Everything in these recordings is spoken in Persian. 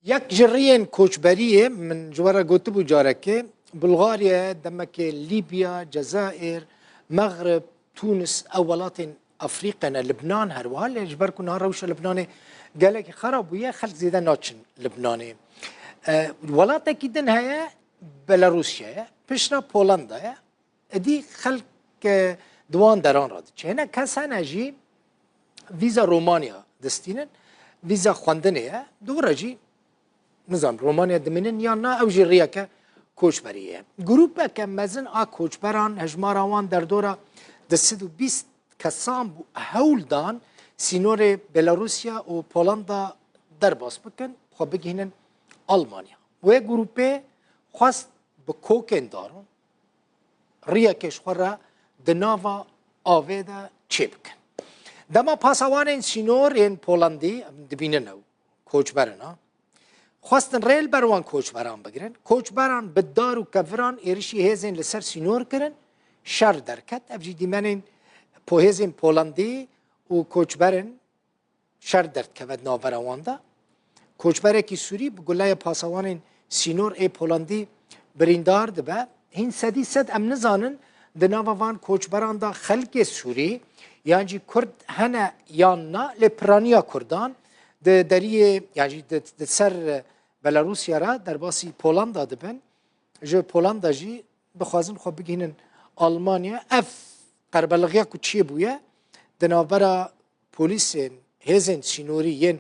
یک جریان کوچبریه من جوارا گوته بو جارکه بلغاریا دمک لیبیا جزائر مغرب تونس اولات افریقا لبنان هر وال اجبر كنا روش لبنان قالك خراب ويا خلق زيدا ناتشن لبنان ولاتا كيدن هيا بلاروسيا بشنا بولندا دي خلق دوان دران راد هنا كسانا جي فيزا رومانيا دستينن فيزا خواندنه دورا جي نظام رومانيا دمنن یا نه او جریه که کوچبریه گروپ که مزن آ کوچبران هجمارا وان در دورا دست 20 کسان بو هول دان سینور بلاروسیا و پولندا در باس بکن خو بگینن آلمانیا و گروپه خواست به کوکن دارن ریا کشورا دناوا آویدا چه بکن دما پاسوان این سینور این پولندی دبینن او کوچبرن خواستن ریل بروان کوچبران بگیرن کوچبران به دار و کفران ایرشی هزین لسر سینور کرن شر درکت افجی دیمنین پو هزین پولندی و کوچبرن شر درد کود ناوروانده کوچبره کی سوری بگلای پاسوان سینور ای پولندی بریندار دبه هین صدی صد ام نزانن دناوان کوچبران دا خلق سوری یعنی کرد هنه یا نه لپرانیا کردان دریه یعنی سر بلاروسیا را در باسی پولندا دبن جو پولندا جی بخوازن خو بگینن آلمانیا اف قربلغیا کو چی بویه دنابرا پولیسین هزن سینوری ین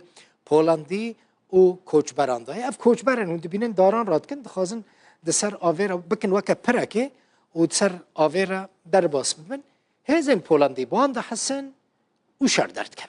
پولندی و کوچبران دا اف کوچبران هون دبینن داران راد کن دخوازن دسر آویرا بکن وکا پرکه و دسر آویرا در باس ببن هزن پولندی بان دا حسن و شر درد که